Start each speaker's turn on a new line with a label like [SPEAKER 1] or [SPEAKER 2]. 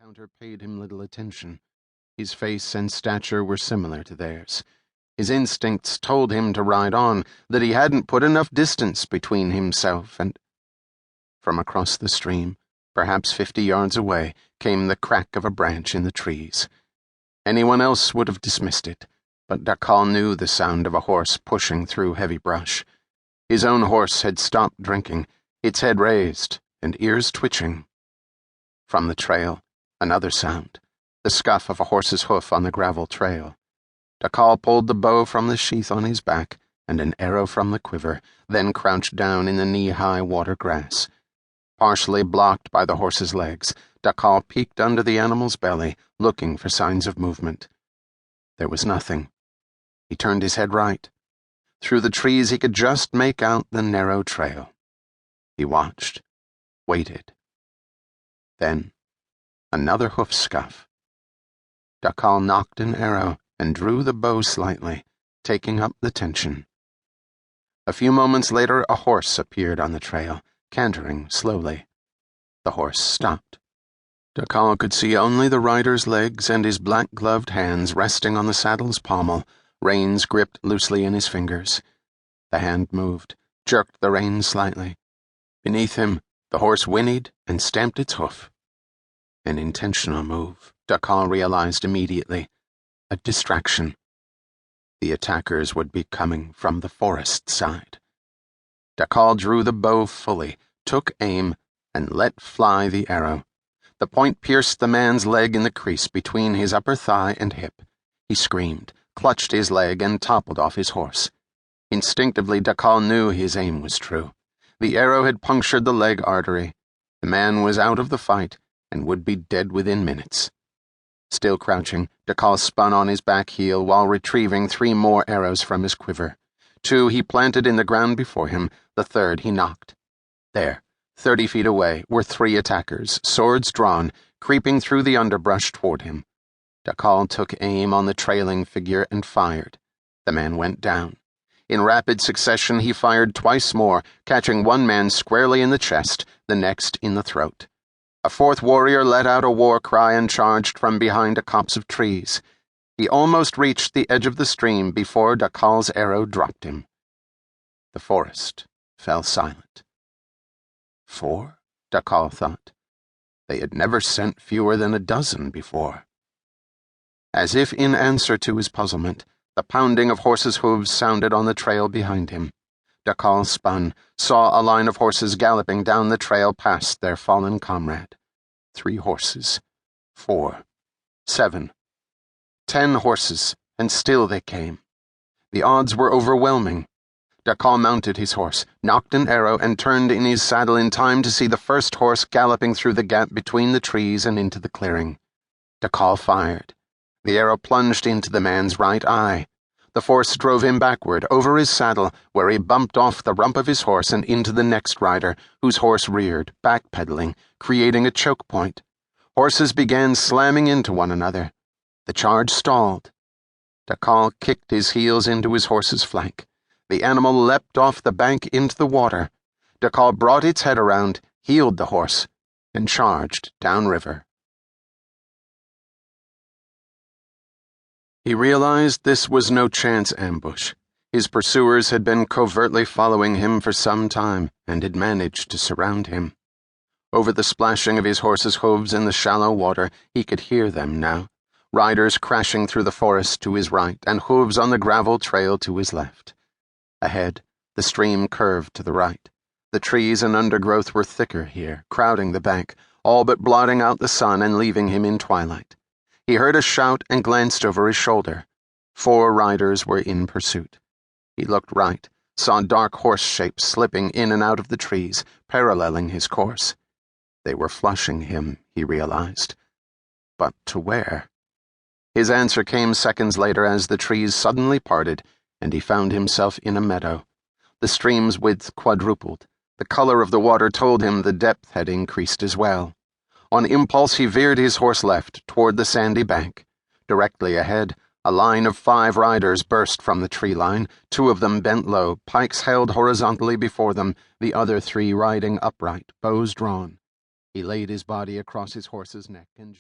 [SPEAKER 1] encounter paid him little attention. His face and stature were similar to theirs. His instincts told him to ride on, that he hadn't put enough distance between himself and... From across the stream, perhaps 50 yards away, came the crack of a branch in the trees. Anyone else would have dismissed it, but Dakal knew the sound of a horse pushing through heavy brush. His own horse had stopped drinking, its head raised and ears twitching. From the trail, another sound, the scuff of a horse's hoof on the gravel trail. Dakal pulled the bow from the sheath on his back and an arrow from the quiver, then crouched down in the knee-high water grass. Partially blocked by the horse's legs, Dakal peeked under the animal's belly, looking for signs of movement. There was nothing. He turned his head right. Through the trees he could just make out the narrow trail. He watched, waited. Then, another hoof scuff. Dakal nocked an arrow and drew the bow slightly, taking up the tension. A few moments later, a horse appeared on the trail, cantering slowly. The horse stopped. Dakal could see only the rider's legs and his black-gloved hands resting on the saddle's pommel, reins gripped loosely in his fingers. The hand moved, jerked the reins slightly. Beneath him, the horse whinnied and stamped its hoof. An intentional move, Dakal realized immediately. A distraction. The attackers would be coming from the forest side. Dakal drew the bow fully, took aim, and let fly the arrow. The point pierced the man's leg in the crease between his upper thigh and hip. He screamed, clutched his leg, and toppled off his horse. Instinctively, Dakal knew his aim was true. The arrow had punctured the leg artery. The man was out of the fight and would be dead within minutes. Still crouching, Dakal spun on his back heel while retrieving 3 more arrows from his quiver. 2 he planted in the ground before him, the 3rd he knocked. There, 30 feet away, were 3 attackers, swords drawn, creeping through the underbrush toward him. Dakal took aim on the trailing figure and fired. The man went down. In rapid succession, he fired twice more, catching one man squarely in the chest, the next in the throat. A 4th warrior let out a war cry and charged from behind a copse of trees. He almost reached the edge of the stream before Dakal's arrow dropped him. The forest fell silent. 4, Dakal thought. They had never sent fewer than a dozen before. As if in answer to his puzzlement, the pounding of horses' hooves sounded on the trail behind him. Dakal spun, saw a line of horses galloping down the trail past their fallen comrade. 3 horses. 4. 7. 10 horses, and still they came. The odds were overwhelming. Dakal mounted his horse, nocked an arrow, and turned in his saddle in time to see the first horse galloping through the gap between the trees and into the clearing. Dakal fired. The arrow plunged into the man's right eye. The force drove him backward, over his saddle, where he bumped off the rump of his horse and into the next rider, whose horse reared, backpedaling, creating a choke point. Horses began slamming into one another. The charge stalled. Dakal kicked his heels into his horse's flank. The animal leapt off the bank into the water. Dakal brought its head around, heeled the horse, and charged downriver. He realized this was no chance ambush. His pursuers had been covertly following him for some time and had managed to surround him. Over the splashing of his horse's hooves in the shallow water, he could hear them now, riders crashing through the forest to his right and hooves on the gravel trail to his left. Ahead, the stream curved to the right. The trees and undergrowth were thicker here, crowding the bank, all but blotting out the sun and leaving him in twilight. He heard a shout and glanced over his shoulder. 4 riders were in pursuit. He looked right, saw dark horse shapes slipping in and out of the trees, paralleling his course. They were flushing him, he realized. But to where? His answer came seconds later as the trees suddenly parted, and he found himself in a meadow. The stream's width quadrupled. The color of the water told him the depth had increased as well. On impulse, he veered his horse left, toward the sandy bank. Directly ahead, a line of 5 riders burst from the tree line, 2 of them bent low, pikes held horizontally before them, the other 3 riding upright, bows drawn. He laid his body across his horse's neck and